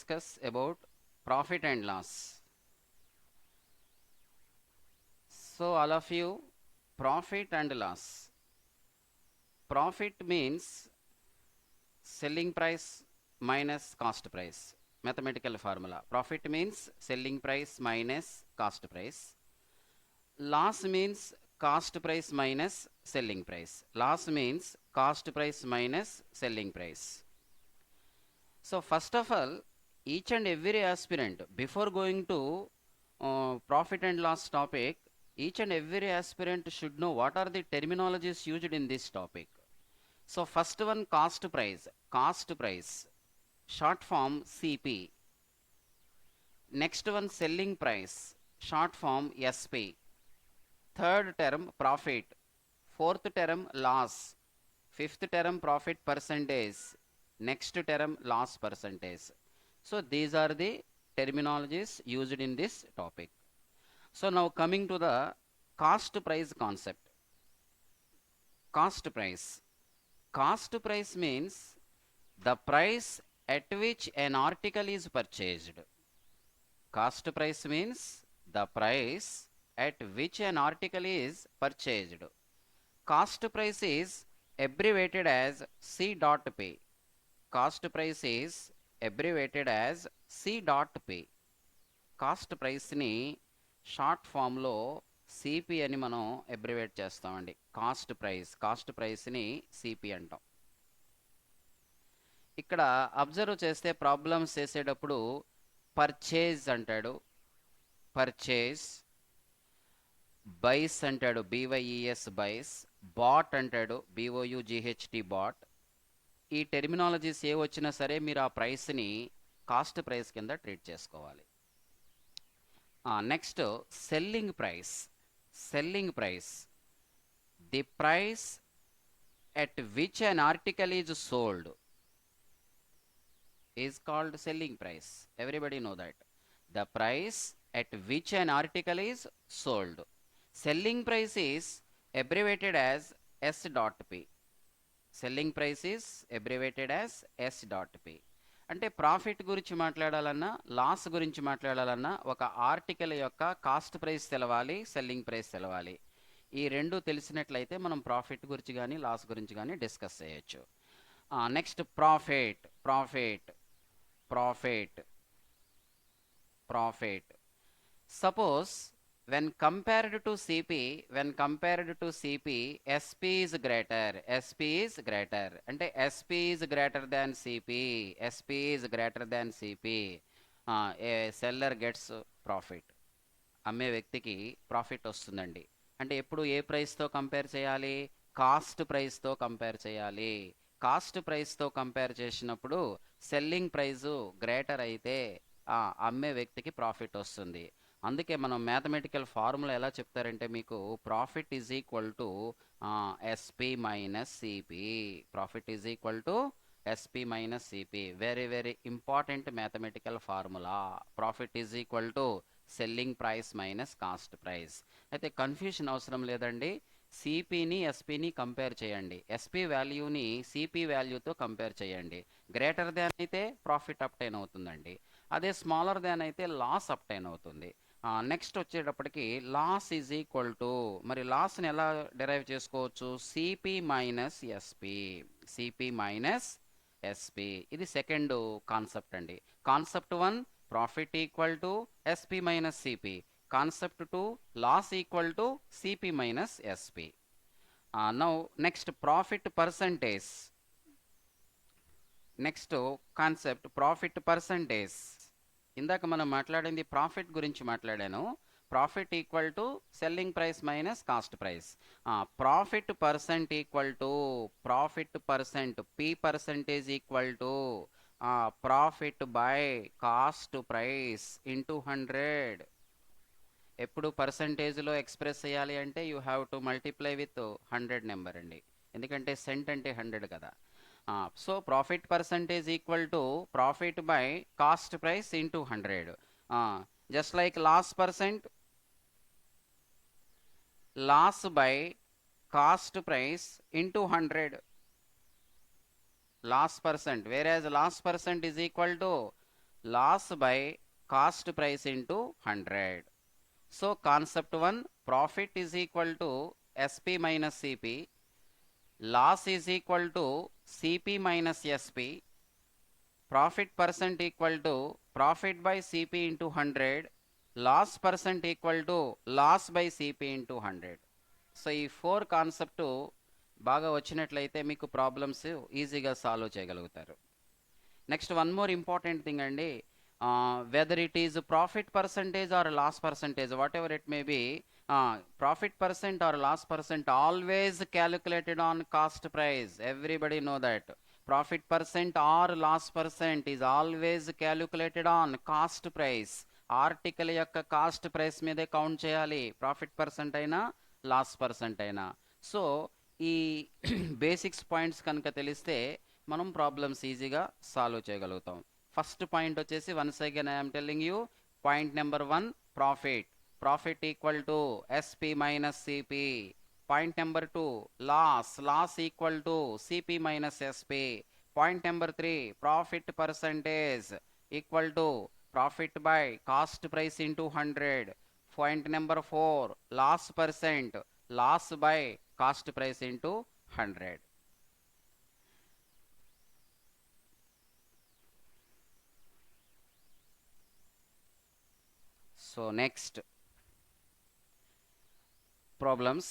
discuss about profit and loss. So all of you, profit and loss. Profit means selling price minus cost price. Mathematical formula. Profit means selling price minus cost price. Loss means cost price minus selling price. Loss means cost price minus selling price. So first of all, each and every aspirant, before going to profit and loss topic, each and every aspirant should know what are the terminologies used in this topic. So first one, cost price, short form CP. Next one, selling price, short form SP. Third term, profit. Fourth term, loss. Fifth term, profit percentage. Next term, loss percentage. So these are the terminologies used in this topic. So now coming to the cost price concept. Cost price. Cost price means the price at which an article is purchased. Cost price means the price at which an article is purchased. Cost price is abbreviated as C dot P. Cost price is abbreviated as C dot P. Cost ప్రైస్ని short ఫామ్లో CP అని మనం abbreviate చేస్తామండి. Cost ప్రైస్ని CP అంటాం. ఇక్కడ observe చేస్తే problems చేసేటప్పుడు purchase అంటాడు, పర్చేజ్, బైస్ అంటాడు, బివైఈఎస్ బైస్, బాట్ అంటాడు, బిఓయుజిహెచ్టి బాట్. ఈ టెర్మినాలజీస్ ఏ వచ్చినా సరే మీరు ఆ ప్రైస్ని కాస్ట్ ప్రైస్ కింద ట్రీట్ చేసుకోవాలి. Next selling price. Selling price, the price at which an article is sold is called selling price. Everybody know that. The price at which an article is sold. Selling price is abbreviated as S dot P. Selling price is abbreviated as S dot P. అంటే profit గురించి మాట్లాడాలన్నా loss గురించి మాట్లాడాలన్నా ఒక article యొక్క cost price తెలవాలి, selling price తెలవాలి. ఈ రెండు తెలిసినట్లయితే మనం ప్రాఫిట్ గురించి కానీ లాస్ గురించి కానీ డిస్కస్ చేయొచ్చు. Next profit. Profit profit profit suppose when compared to CP, SP is greater. అంటే SP is greater than CP. A seller gets profit. అమ్మే వ్యక్తికి ప్రాఫిట్ వస్తుందండి. అంటే ఎప్పుడు ఏ ప్రైస్తో కంపేర్ చేయాలి? కాస్ట్ ప్రైస్తో కంపేర్ చేయాలి. కాస్ట్ ప్రైస్తో కంపేర్ చేసినప్పుడు సెల్లింగ్ ప్రైజు గ్రేటర్ అయితే అమ్మే వ్యక్తికి ప్రాఫిట్ వస్తుంది. అందుకే మనం మ్యాథమెటికల్ ఫార్ములా ఎలా చెప్తారంటే మీకు profit is equal to SP minus CP. Profit is equal to SP minus CP. Very very important mathematical formula. Profit is equal to selling price minus cost price. అయితే confusion అవసరం లేదండి. సిపిని ఎస్పిని compare చేయండి. SP వాల్యూని CP వాల్యూతో compare చేయండి. Greater than అయితే profit obtain అవుతుందండి. అదే smaller than అయితే లాస్ అప్టైన్ అవుతుంది. నెక్స్ట్ వచ్చేటప్పటికి లాస్ ఈజ్ ఈక్వల్ టు, మరి లాస్ని ఎలా డిరైవ్ చేసుకోవచ్చు? CP minus SP. CP minus SP. ఇది సెకండ్ కాన్సెప్ట్ అండి. Concept 1 profit equal to SP minus CP. Concept 2 loss equal to CP minus SP. Now next profit percentage. Next concept profit percentage. ఇందాక మనం మాట్లాడింది profit గురించి మాట్లాడాను. Profit equal to selling price minus cost price. Profit percent equal to P percentage equal to profit by cost price into 100. ఎప్పుడు పర్సంటేజ్లో express చేయాలి అంటే you have to multiply with 100 number అండి. ఎందుకంటే సెంట్ అంటే 100 కదా. So profit percentage equal to profit by cost price into 100. Just like loss percent, loss by cost price into 100. Loss percent, whereas loss percent is equal to loss by cost price into 100. So concept 1, profit is equal to SP minus CP, loss is equal to CP minus SP, profit percent equal to profit by CP into 100, loss percent equal to loss by CP into 100. So ఈ 4 concept బాగా వచ్చినట్లయితే మీకు problems ఈజీగా solve చేయగలుగుతారు. Next one more important thing అండి, whether it is profit percentage or loss percentage, whatever it may be, profit percent or loss percent always calculated on cost price. Everybody know that profit percent or loss percent is always calculated on cost price. Article యొక్క cost price మీదే count చేయాలి, profit percent అయినా loss percent అయినా. So ఈ basics points కనుక తెలిస్తే మనం problems ఈజీగా సాల్వ్ చేయగలుగుతాం. ఫస్ట్ పాయింట్ వచ్చేసి once again I'm telling you, point number 1 profit, profit equal to SP minus CP. Point number 2 loss, loss equal to CP minus SP. Point number 3 profit percentage equal to profit by cost price into 100. Point number 4 loss percent, loss by cost price into 100. So next problems.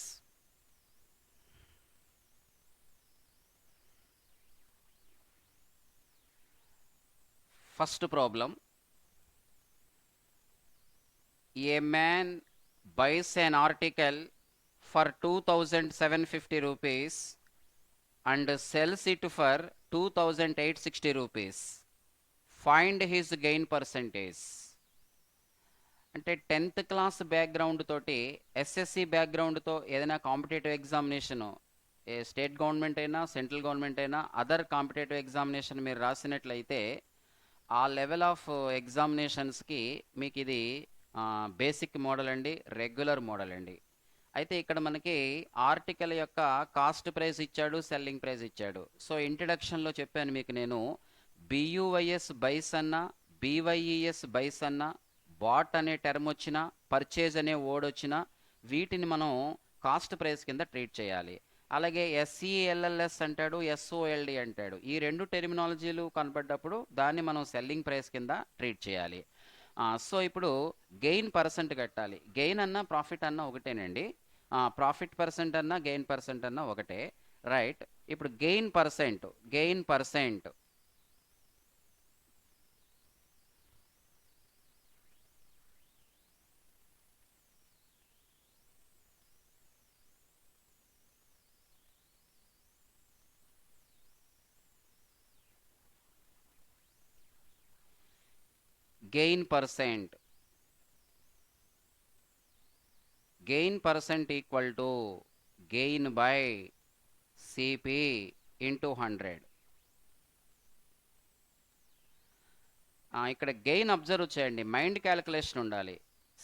First problem, a man buys an article for 2750 rupees and sells it for 2860 rupees. Find his gain percentage. అంటే 10th class background తోటి SSC బ్యాక్గ్రౌండ్తో ఏదైనా competitive examination, ఏ state government అయినా central government అయినా other competitive examination మీరు రాసినట్లయితే ఆ level of ఎగ్జామినేషన్స్కి మీకు ఇది basic model అండి, రెగ్యులర్ మోడల్ అండి. అయితే ఇక్కడ మనకి ఆర్టికల్ యొక్క కాస్ట్ ప్రైస్ ఇచ్చాడు, సెల్లింగ్ ప్రైస్ ఇచ్చాడు. సో ఇంట్రడక్షన్లో చెప్పాను మీకు నేను, బియువైఎస్ బైస్ అన్నా, బివైఈఎస్ బైస్ అన్నా, బాట్ అనే టర్మ్ వచ్చినా, పర్చేజ్ అనే వర్డ్ వచ్చినా వీటిని మనం కాస్ట్ ప్రైస్ కింద ట్రీట్ చేయాలి. అలాగే ఎస్ఈఎల్ఎల్ఎస్ అంటాడు, ఎస్ఓఎల్డి అంటాడు. ఈ రెండు టెర్మినాలజీలు కనపడ్డప్పుడు దాన్ని మనం సెల్లింగ్ ప్రైస్ కింద ట్రీట్ చేయాలి. సో ఇప్పుడు గెయిన్ పర్సెంట్ కట్టాలి. గెయిన్ అన్నా ప్రాఫిట్ అన్నా ఒకటేనండి, ప్రాఫిట్ పర్సెంట్ అన్నా గెయిన్ పర్సెంట్ అన్నా ఒకటే, రైట్. ఇప్పుడు gain percent, gain percent gain percent, gain percent equal to gain by CP into 100. ఇక్కడ గెయిన్ అబ్జర్వ్ చేయండి, మైండ్ క్యాలిక్యులేషన్ ఉండాలి.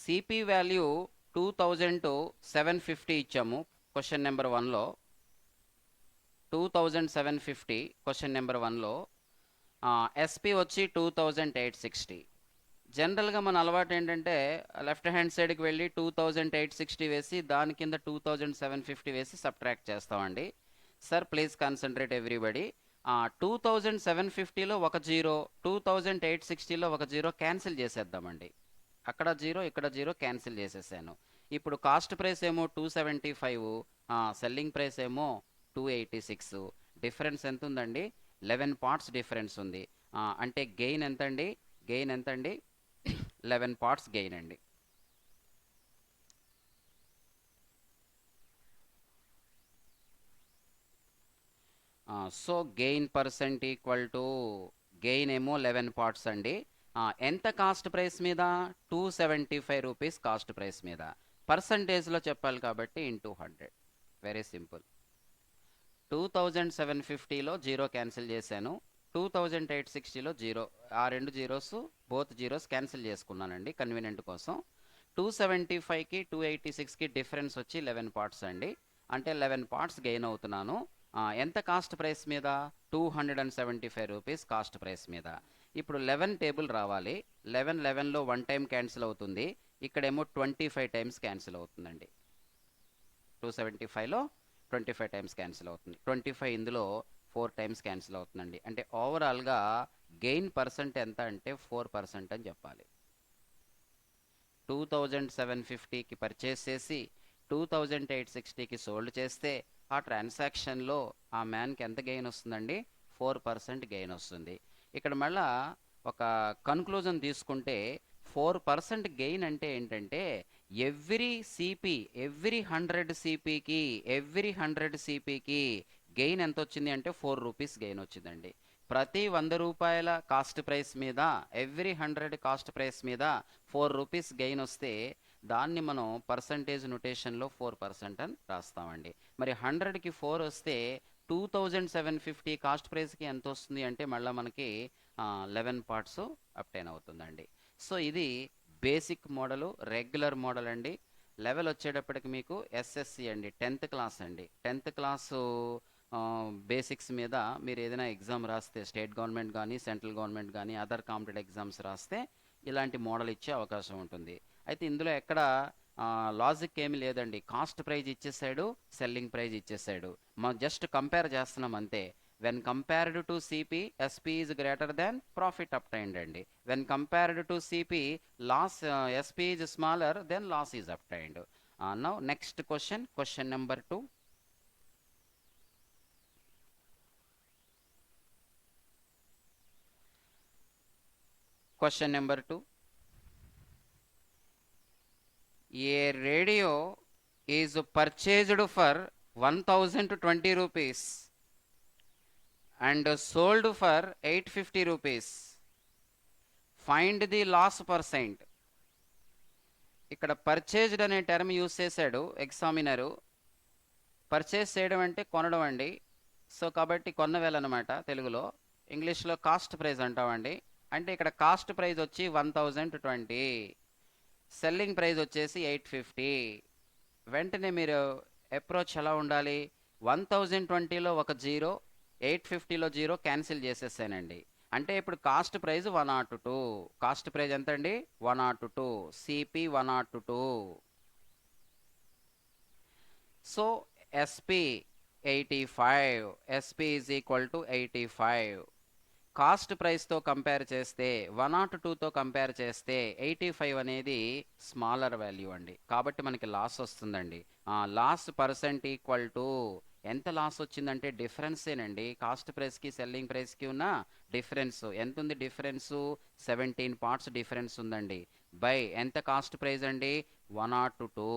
సిపి వాల్యూ 2750 ఇచ్చాము క్వశ్చన్ నెంబర్ 1లో, 2750 క్వశ్చన్ నెంబర్ 1లో. ఎస్పి వచ్చి 2860. జనరల్గా మన అలవాటు ఏంటంటే లెఫ్ట్ హ్యాండ్ సైడ్కి వెళ్ళి 2860 వేసి దాని కింద 2750 వేసి సబ్ట్రాక్ట్ చేస్తామండి. Sir please concentrate everybody. 2750లో ఒక జీరో, 2860లో ఒక జీరో క్యాన్సిల్ చేసేద్దామండి. అక్కడ జీరో, ఇక్కడ జీరో క్యాన్సిల్ చేసేసాను. ఇప్పుడు కాస్ట్ ప్రైస్ ఏమో 275, సెల్లింగ్ ప్రైస్ ఏమో 286. డిఫరెన్స్ ఎంత ఉందండి? 11 పార్ట్స్ డిఫరెన్స్ ఉంది. అంటే గెయిన్ ఎంతండి? గెయిన్ ఎంతండి? 11 పార్ట్స్ గెయిన్ అండి. So gain percent equal to, gain ఏమో 11 పార్ట్స్ అండి. ఎంత కాస్ట్ ప్రైస్ మీద? 275 రూపీస్ కాస్ట్ ప్రైస్ మీద. పర్సంటేజ్లో చెప్పాలి కాబట్టి ఇంటూ 100. Very simple. 2750లో జీరో క్యాన్సిల్ చేశాను, 2860లో జీరో, ఆ రెండు జీరోస్ బోత్ జీరోస్ క్యాన్సిల్ చేసుకున్నానండి కన్వీనియంట్ కోసం. 275కి 286కి డిఫరెన్స్ వచ్చి 11 పార్ట్స్ అండి. అంటే 11 పార్ట్స్ గెయిన్ అవుతున్నాను. ఎంత కాస్ట్ ప్రైస్ మీద? 275 రూపీస్ కాస్ట్ ప్రైస్ మీద. ఇప్పుడు 11 టేబుల్ రావాలి. 11లో 1 టైం క్యాన్సిల్ అవుతుంది. ఇక్కడేమో 25 టైమ్స్ క్యాన్సిల్ అవుతుందండి. 275లో 25 టైమ్స్ క్యాన్సిల్ అవుతుంది. 25 ఇందులో 4 టైమ్స్ క్యాన్సిల్ అవుతుందండి. అంటే ఓవరాల్గా గెయిన్ పర్సెంట్ ఎంత అంటే 4% అని చెప్పాలి. 2750కి పర్చేస్ చేసి 2860కి సోల్డ్ చేస్తే ఆ ట్రాన్సాక్షన్లో ఆ మ్యాన్కి ఎంత గెయిన్ వస్తుందండి? 4% గెయిన్ వస్తుంది. ఇక్కడ మళ్ళా ఒక కన్క్లూజన్ తీసుకుంటే 4% గెయిన్ అంటే ఏంటంటే ఎవ్రీ 100 సిపికి గెయిన్ ఎంత వచ్చింది అంటే 4 రూపీస్ గెయిన్ వచ్చిందండి. ప్రతి 100 రూపాయల కాస్ట్ ప్రైస్ మీద ఎవ్రీ 100 కాస్ట్ ప్రైస్ మీద 4 రూపీస్ గెయిన్ వస్తే దాన్ని మనం పర్సంటేజ్ నొటేషన్లో 4% అని రాస్తామండి. మరి 100కి 4 వస్తే 2750 కాస్ట్ ప్రైస్కి ఎంత వస్తుంది అంటే మళ్ళీ మనకి 11 పార్ట్స్ అప్టైన్ అవుతుందండి. సో ఇది బేసిక్ మోడలు, రెగ్యులర్ మోడల్ అండి. లెవెల్ వచ్చేటప్పటికి మీకు ఎస్ఎస్సి అండి, 10th క్లాస్ అండి. 10th క్లాసు బేసిక్స్ మీద మీరు ఏదైనా ఎగ్జామ్ రాస్తే, స్టేట్ గవర్నమెంట్ కానీ సెంట్రల్ గవర్నమెంట్ కానీ అదర్ కాంపిటేటివ్ ఎగ్జామ్స్ రాస్తే ఇలాంటి మోడల్ ఇచ్చే అవకాశం ఉంటుంది. అయితే ఇందులో ఎక్కడ లాజిక్ ఏమి లేదండి. కాస్ట్ ప్రైజ్ ఇచ్చేసాడు, సెల్లింగ్ ప్రైజ్ ఇచ్చేసాడు, మనం జస్ట్ కంపేర్ చేస్తున్నాం అంతే. When compared to CP SP is greater than profit obtained అండి. When compared to CP loss SP is smaller than loss is obtained. Now next question number 2. Question number 2. A radio is purchased for 1020 rupees and sold for 850 rupees. Find the loss percent. ఇక్కడ purchased అనే term use చేశాడు examiner. Purchase చేయడం అంటే కొనడం అండి. So కాబట్టి కొన్న వేల అనమాట తెలుగులో. ఇంగ్లీష్లో కాస్ట్ ప్రైజ్ అంటామండి. అంటే ఇక్కడ కాస్ట్ ప్రైజ్ వచ్చి 1020, సెల్లింగ్ ప్రైజ్ వచ్చేసి 850. వెంటనే మీరు అప్రోచ్ ఎలా ఉండాలి? 1020లో ఒక 0, 850లో 0 క్యాన్సిల్ చేసేసానండి. అంటే ఇప్పుడు కాస్ట్ ప్రైజ్ 102. కాస్ట్ ప్రైజ్ ఎంత అండి? 102. CP 102. So SP 85. SP is equal to 85. Cost ప్రైస్తో కంపేర్ చేస్తే 102తో కంపేర్ చేస్తే 85 అనేది స్మాలర్ వాల్యూ అండి. కాబట్టి మనకి లాస్ వస్తుందండి. లాస్ పర్సెంట్ ఈక్వల్ టు ఎంత లాస్ వచ్చిందంటే డిఫరెన్సేనండి. కాస్ట్ ప్రైస్కి సెల్లింగ్ ప్రైస్కి ఉన్న డిఫరెన్స్ ఎంత ఉంది? డిఫరెన్సు 17 పార్ట్స్ డిఫరెన్స్ ఉందండి. బై ఎంత కాస్ట్ ప్రైస్ అండి? 102.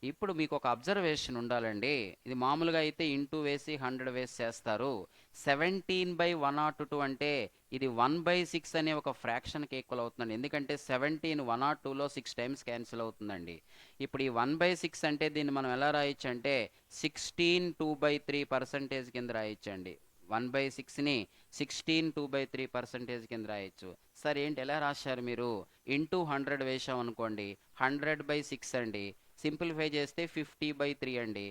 ఇప్పుడు మీకు ఒక అబ్జర్వేషన్ ఉండాలండి. ఇది మామూలుగా అయితే ఇంటూ వేసి 100 వేసి చేస్తారు. 17/102 అంటే ఇది 1/6 అనే ఒక ఫ్రాక్షన్కి ఈక్వల్ అవుతుందండి. ఎందుకంటే 17 102లో 6 టైమ్స్ క్యాన్సిల్ అవుతుందండి. ఇప్పుడు ఈ 1/6 అంటే దీన్ని మనం ఎలా రాయొచ్చు అంటే 16 2/3% కింద రాయొచ్చండి. 1/6ని 16 2/3% కింద రాయొచ్చు. సరే ఏంటి ఎలా రాశారు మీరు? ఇంటూ 100 వేసాం అనుకోండి, 100/6 అండి. సింప్లిఫై చేస్తే 50/3 అండి.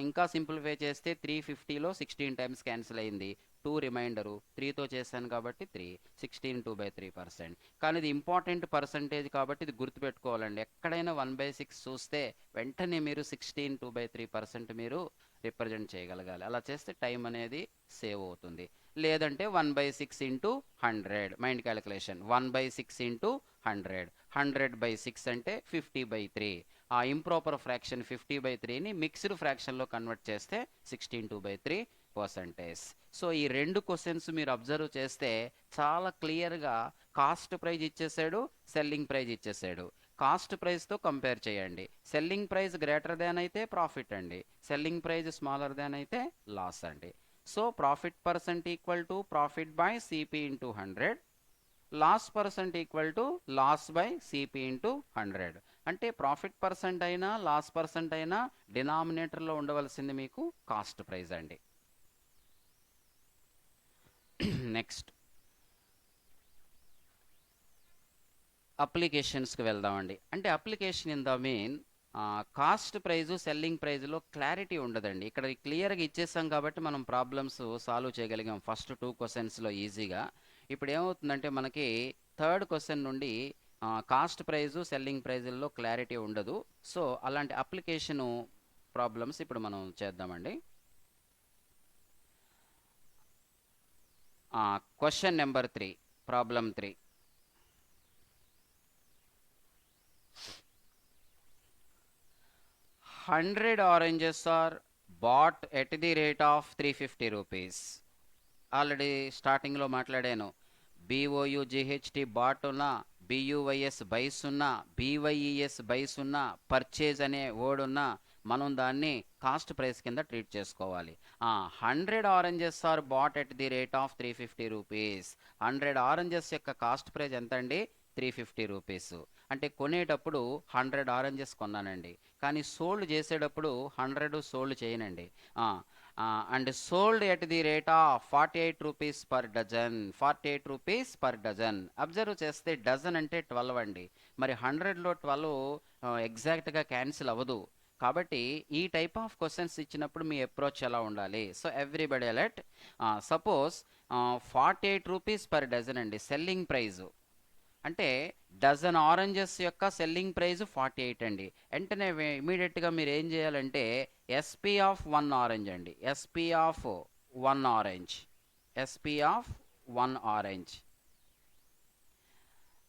ఇంకా సింప్లిఫై చేస్తే 350లో 16 టైమ్స్ క్యాన్సిల్ అయింది. 2 రిమైండరు 3తో చేశాను కాబట్టి 3, 16 2/3%. కానీ ఇది ఇంపార్టెంట్ పర్సంటేజ్ కాబట్టి ఇది గుర్తుపెట్టుకోవాలండి. ఎక్కడైనా 1/6 చూస్తే వెంటనే మీరు 16 2/3% మీరు రిప్రజెంట్ చేయగలగాలి. అలా చేస్తే టైం అనేది సేవ్ అవుతుంది. లేదంటే 1/6 ఇంటూ 100 మైండ్ క్యాలిక్యులేషన్. 1/6 ఇంటూ 100, 100/6 అంటే 50/3. ఆ ఇంప్రాపర్ ఫ్రాక్షన్ 50/3ని మిక్స్డ్ ఫ్రాక్షన్లో కన్వర్ట్ చేస్తే 16 2/3%. సో ఈ రెండు క్వశ్చన్స్ మీరు అబ్జర్వ్ చేస్తే చాలా క్లియర్గా కాస్ట్ ప్రైజ్ ఇచ్చేసాడు, సెల్లింగ్ ప్రైజ్ ఇచ్చేసాడు. కాస్ట్ ప్రైస్తో కంపేర్ చేయండి. సెల్లింగ్ ప్రైస్ గ్రేటర్ దాన్ అయితే ప్రాఫిట్ అండి, సెల్లింగ్ ప్రైస్ స్మాలర్ దాన్ అయితే లాస్ అండి. So profit percent equal to profit by CP into 100, loss percent equal to loss by CP into 100. అంటే profit percent అయినా loss percent అయినా డినామినేటర్లో ఉండవలసింది మీకు కాస్ట్ ప్రైస్ అండి. నెక్స్ట్ అప్లికేషన్స్కి వెళ్దామండి. అంటే application in the main cost price selling ప్రైజ్లో క్లారిటీ ఉండదండి. ఇక్కడ క్లియర్గా ఇచ్చేసాం కాబట్టి మనం ప్రాబ్లమ్స్ సాల్వ్ చేయగలిగాం ఫస్ట్ 2 క్వశ్చన్స్లో ఈజీగా. ఇప్పుడు ఏమవుతుందంటే మనకి థర్డ్ క్వశ్చన్ నుండి కాస్ట్ ప్రైజు సెల్లింగ్ ప్రైజుల్లో క్లారిటీ ఉండదు. సో అలాంటి అప్లికేషను ప్రాబ్లమ్స్ ఇప్పుడు మనం చేద్దామండి. Question number 3, problem 3. 100 oranges are bought at the rate of 350 rupees. Already స్టార్టింగ్లో మాట్లాడాను. BOUGHT బాట్ ఉన్న, BUYS బైస్ ఉన్న, BYES బైస్ ఉన్న, పర్చేజ్ అనే వర్డ్ ఉన్న, మనం దాన్ని కాస్ట్ ప్రైస్ కింద ట్రీట్ చేసుకోవాలి. 100 oranges are bought at the rate of 350 rupees. 100 oranges యొక్క కాస్ట్ ప్రైస్ ఎంత అండి? 350 రూపీస్. అంటే కొనేటప్పుడు 100 ఆరెంజెస్ కొన్నానండి, కానీ సోల్డ్ చేసేటప్పుడు 100 సోల్డ్ చేయనండి. And sold at the rate of 48 rupees per dozen. 48 rupees per dozen. Observe చేస్తే డజన్ అంటే 12 అండి. మరి 100లో 12 ఎగ్జాక్ట్గా క్యాన్సిల్ అవ్వదు. కాబట్టి ఈ టైప్ ఆఫ్ క్వశ్చన్స్ ఇచ్చినప్పుడు మీ అప్రోచ్ ఎలా ఉండాలి? So everybody alert. Suppose 48 rupees per dozen అండి సెల్లింగ్ ప్రైజు. అంటే డజన్ ఆరెంజెస్ యొక్క సెల్లింగ్ ప్రైస్ 48 అండి. వెంటనే ఇమీడియట్గా మీరు ఏం చేయాలంటే ఎస్పీ ఆఫ్ 1 ఆరెంజ్ అండి. SP of 1 orange. SP of 1 orange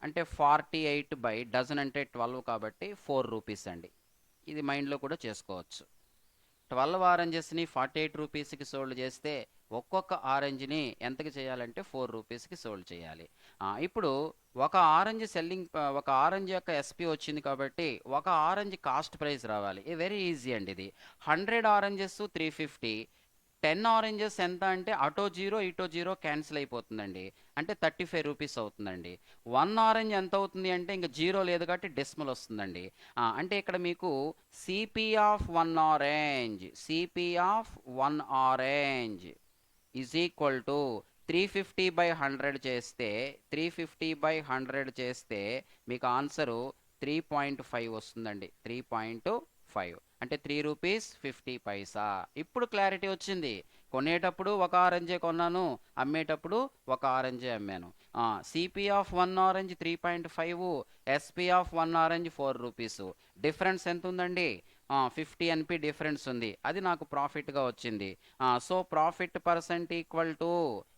అంటే 48 బై డజన్ అంటే 12 కాబట్టి 4 రూపీస్ అండి. ఇది మైండ్లో కూడా చేసుకోవచ్చు. 12 ఆరెంజెస్ని 48 రూపీస్కి సోల్డ్ చేస్తే ఒక్కొక్క ఆరెంజ్ని ఎంతకి చేయాలంటే 4 రూపీస్కి సోల్డ్ చేయాలి. ఇప్పుడు ఒక ఆరెంజ్ సెల్లింగ్, ఒక ఆరెంజ్ యొక్క ఎస్పీ వచ్చింది కాబట్టి ఒక ఆరెంజ్ కాస్ట్ ప్రైస్ రావాలి. వెరీ ఈజీ అండి ఇది. 100 ఆరెంజెస్ 350. 10 ఆరెంజెస్ ఎంత అంటే అటో జీరో ఇటో జీరో క్యాన్సిల్ అయిపోతుందండి. అంటే 35 రూపీస్ అవుతుందండి. 1 ఆరెంజ్ ఎంత అవుతుంది అంటే ఇంకా జీరో లేదు కాబట్టి డెసిమల్ వస్తుందండి. అంటే ఇక్కడ మీకు CP of 1 orange, CP of 1 orange is equal to 350 by 100 చేస్తే, 350 బై 100 చేస్తే మీకు ఆన్సరు 3.5 వస్తుందండి. 3.5 అంటే 3 రూపీస్ 50 పైసా. ఇప్పుడు క్లారిటీ వచ్చింది. కొనేటప్పుడు ఒక ఆరెంజే కొన్నాను, అమ్మేటప్పుడు ఒక ఆరెంజే అమ్మాను. CP of 1 orange 3.5, SP of 1 orange 4 rupees. Difference ఎంత ఉందండి? 50 ఎన్పి డిఫరెన్స్ ఉంది. అది నాకు ప్రాఫిట్గా వచ్చింది. So profit percent equal to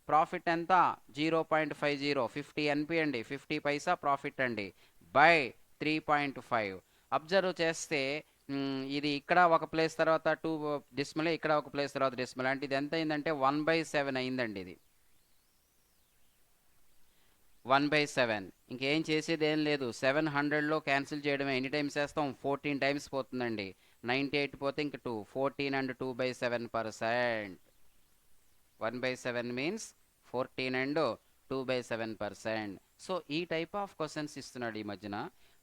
profit ఎంత? 0.50. 50 ఎన్పి అండి, 50 పైసా ప్రాఫిట్ అండి, బై 3.5. అబ్జర్వ్ చేస్తే ఇది ఇక్కడ ఒక ప్లేస్ తర్వాత 2 డెసిమల్, ఇక్కడ ఒక ప్లేస్ తర్వాత డెసిమల్. అంటే ఇది ఎంత అయిందంటే 1/7 అయిందండి. ఇది 1/7. ఇంకేం చేసేది ఏం లేదు. 700లో క్యాన్సిల్ చేయడమే. ఎన్ని టైమ్స్ వేస్తాం? 14 టైమ్స్ పోతుందండి. 98 పోతే ఇంక 2. 14 అండ్ 2/7%. 1/7 means 14 and 2/7%. సో ఈ టైప్ ఆఫ్ క్వశ్చన్స్ ఇస్తున్నాడు ఈ మధ్యన.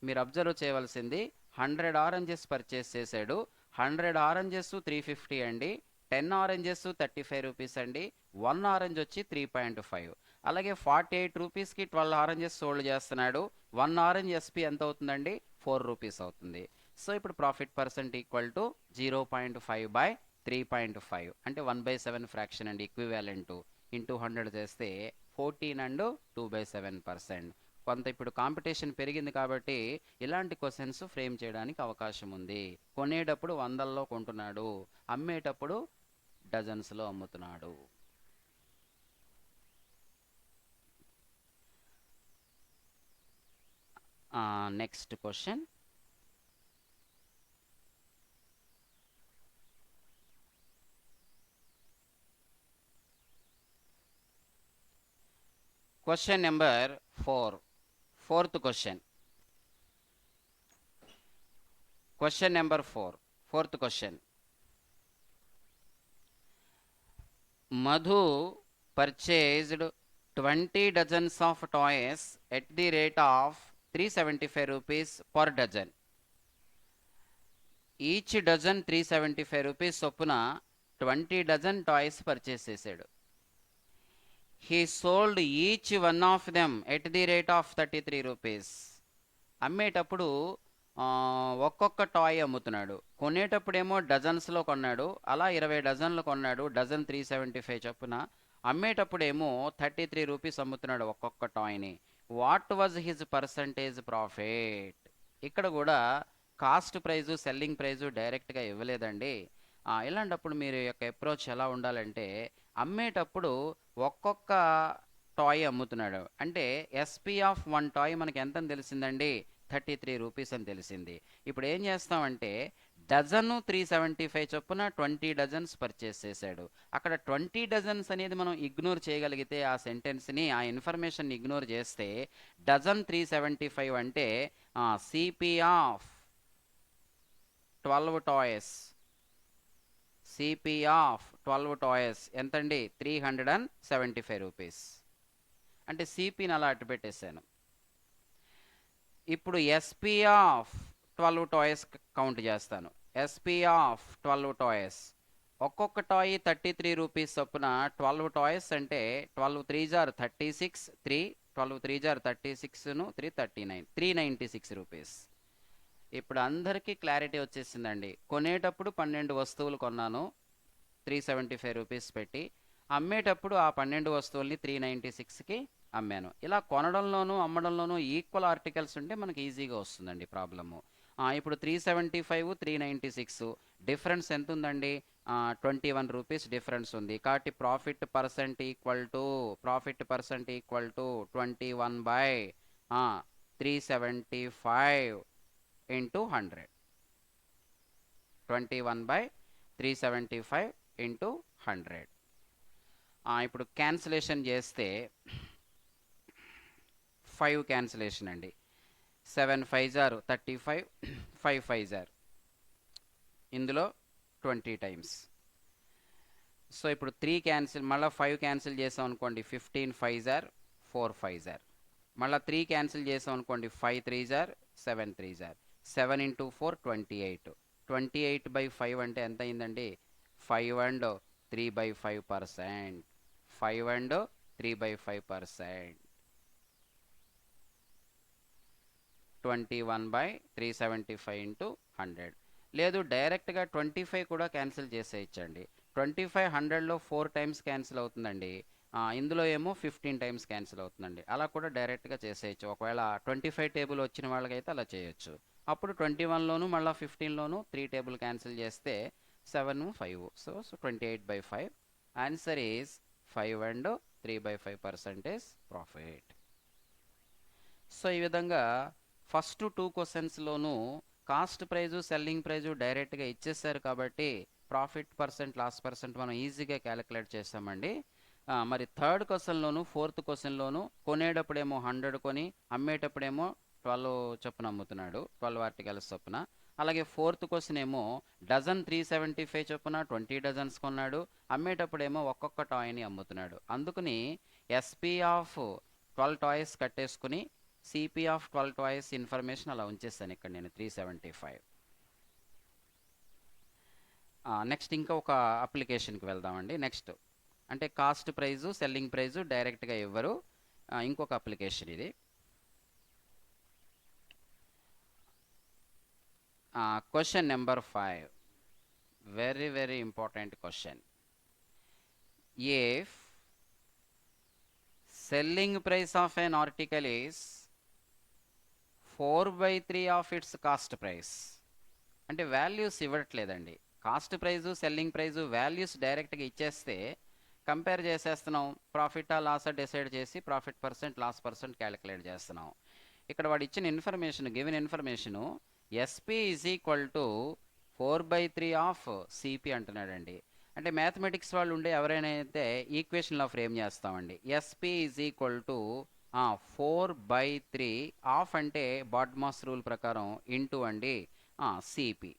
మీరు అబ్జర్వ్ చేయవలసింది, 100 ఆరెంజెస్ పర్చేస్ చేశాడు. 100 ఆరెంజెస్ 350 అండి. 10 ఆరెంజెస్ 35 రూపీస్ అండి. 1 ఆరెంజ్ వచ్చి 3.5. అలాగే 48 రూపీస్కి 12 ఆరెంజెస్ సోల్డ్ చేస్తున్నాడు. 1 ఆరెంజ్ ఎస్పీ ఎంత అవుతుందండి? 4 రూపీస్ అవుతుంది. సో ఇప్పుడు profit percent equal to 0.5 by 3.5 అంటే 1/7 ఫ్రాక్షన్ అండి. ఈక్వివాలెంట్ ఇంటూ 100 చేస్తే 14 అండ్ 2/7%. కొంత ఇప్పుడు కాంపిటీషన్ పెరిగింది కాబట్టి ఇలాంటి క్వశ్చన్స్ ఫ్రేమ్ చేయడానికి అవకాశం ఉంది. కొనేటప్పుడు 100లో కొంటున్నాడు, అమ్మేటప్పుడు డజన్స్లో అమ్ముతున్నాడు. Next question. Question number 4, fourth question. Question number 4, fourth question. Madhu purchased 20 dozens of toys at the rate of 375 rupees per dozen. Each dozen 375 rupees చొప్పున 20 డజన్ టాయ్స్ పర్చేస్ చేశాడు. He sold each one of them at the rate of 33 rupees. అమ్మేటప్పుడు ఒక్కొక్క toy అమ్ముతున్నాడు. కొనేటప్పుడేమో డజన్స్లో కొన్నాడు. అలా 20 డజన్లు కొన్నాడు. Dozen 375 చొప్పున. అమ్మేటప్పుడేమో 33 rupees అమ్ముతున్నాడు ఒక్కొక్క టాయ్ని. What was his percentage profit? ఇక్కడ కూడా కాస్ట్ ప్రైజు సెల్లింగ్ ప్రైజు డైరెక్ట్గా ఇవ్వలేదండి. ఇలాంటప్పుడు మీరు యొక్క అప్రోచ్ ఎలా ఉండాలంటే, అమ్మేటప్పుడు ఒక్కొక్క టాయ్ అమ్ముతున్నాడు అంటే ఎస్పీ ఆఫ్ వన్ టాయ్ మనకి ఎంత అని తెలిసిందండి? 33 రూపీస్ అని తెలిసింది. ఇప్పుడు ఏం చేస్తామంటే డజను 375 చొప్పున 20 డజన్స్ పర్చేస్ చేశాడు. అక్కడ 20 డజన్స్ అనేది మనం ఇగ్నోర్ చేయగలిగితే ఆ సెంటెన్స్ని, ఆ ఇన్ఫర్మేషన్ ఇగ్నోర్ చేస్తే డజన్ 375 అంటే CP of 12 toys, CP of 12 toys ఎంతండి? 375 రూపీస్. అంటే సిపిని అలా అట్టు పెట్టేశాను. ఇప్పుడు ఎస్పీ ఆఫ్ 12 టాయ్స్ కౌంట్ చేస్తాను. ఎస్పీ ఆఫ్ 12 టాయ్స్, ఒక్కొక్క టాయ్ 33 రూపీస్ చొప్పున 12 టాయ్స్ అంటే 12 త్రీ జార్ 36, 12 త్రీ జార్ 36ను 339, 396 రూపీస్. ఇప్పుడు అందరికీ క్లారిటీ వచ్చేసిందండి. కొనేటప్పుడు 12 వస్తువులు కొన్నాను 375 రూపీస్ పెట్టి, అమ్మేటప్పుడు ఆ 12 వస్తువుల్ని 396కి అమ్మాను. ఇలా కొనడంలోనూ అమ్మడంలోనూ ఈక్వల్ ఆర్టికల్స్ ఉంటే మనకి ఈజీగా వస్తుందండి ప్రాబ్లము. ఇప్పుడు 375 396 డిఫరెన్స్ ఎంత ఉందండి? 21 రూపీస్ డిఫరెన్స్ ఉంది. కాబట్టి profit percent equal to 21/375 into 100. 21/375 into 100. ఇప్పుడు క్యాన్సిలేషన్ చేస్తే 5 క్యాన్సిలేషన్ అండి. 7 5 జార్ 35, 5 5 జార్, ఇందులో 20 టైమ్స్. సో ఇప్పుడు 3 క్యాన్సిల్, మళ్ళీ 5 క్యాన్సిల్ చేసాం అనుకోండి 15 5 జార్ 4 5 జార్, మళ్ళీ 3 క్యాన్సిల్ చేసాం అనుకోండి 5 3 జార్ 7 3 జార్, 7 ఇంటూ 4 28. 28/5 అంటే ఎంత అయిందండి? 5 and 3/5%. 5 and 3/5%. 21/375 ఇంటూ 100. లేదు డైరెక్ట్గా 25 కూడా క్యాన్సిల్ చేసేయచ్చండి. 25 100లో 4 టైమ్స్ క్యాన్సిల్ అవుతుందండి. ఇందులో ఏమో 15 టైమ్స్ క్యాన్సిల్ అవుతుందండి. అలా కూడా డైరెక్ట్గా చేసేయచ్చు. ఒకవేళ 25 టేబుల్ వచ్చిన వాళ్ళకైతే అలా చేయొచ్చు. అప్పుడు 21లోను మళ్ళీ 15లోను 3 టేబుల్ క్యాన్సిల్ చేస్తే 7 5. So 28/5. Answer is 5 and 3/5% profit. So ఈ విధంగా ఫస్ట్ 2 క్వశ్చన్స్లోనూ కాస్ట్ ప్రైజు సెల్లింగ్ ప్రైజు డైరెక్ట్గా ఇచ్చేసారు కాబట్టి ప్రాఫిట్ పర్సెంట్ లాస్ పర్సెంట్ మనం ఈజీగా క్యాలిక్యులేట్ చేస్తామండి. మరి థర్డ్ క్వశ్చన్లోను ఫోర్త్ క్వశ్చన్లోను కొనేటప్పుడేమో 100 కొని అమ్మేటప్పుడేమో 12 చొప్పున అమ్ముతున్నాడు, 12 ఆర్టికల్స్ చొప్పున. అలాగే ఫోర్త్ క్వశ్చన్ ఏమో డజన్ 375 చొప్పున 20 డజన్స్ కొన్నాడు, అమ్మేటప్పుడేమో ఒక్కొక్క టాయ్ని అమ్ముతున్నాడు. అందుకని ఎస్పీ ఆఫ్ 12 టాయ్స్ కట్టేసుకుని సిపి ఆఫ్ 12 టాయ్స్ ఇన్ఫర్మేషన్ అలా ఉంచేస్తాను ఇక్కడ నేను 375. నెక్స్ట్ ఇంకా ఒక అప్లికేషన్కి వెళ్దామండి. నెక్స్ట్ అంటే కాస్ట్ ప్రైజు సెల్లింగ్ ప్రైజు డైరెక్ట్గా ఇవ్వరు. ఇంకొక అప్లికేషన్ ఇది. Question number 5, very very important question. If selling price of an article is 4/3 of its cost price. అంటే వాల్యూస్ ఇవ్వట్లేదండి. Cost price selling price values డైరెక్ట్గా ఇచ్చేస్తే కంపేర్ చేసేస్తున్నాం, ప్రాఫిటా లాసా డిసైడ్ చేసి profit percent loss percent calculate చేస్తున్నాం. ఇక్కడ వాడు ఇచ్చిన information, given information SP is equal to 4/3 of CP అంటున్నాడండి. అంటే మ్యాథమెటిక్స్ వాళ్ళు ఉండే ఎవరైనా అయితే ఈక్వేషన్లో ఫ్రేమ్ చేస్తామండి. SP is equal to 4/3 of అంటే బాడ్మాస్ రూల్ ప్రకారం ఇంటూ అండి CP.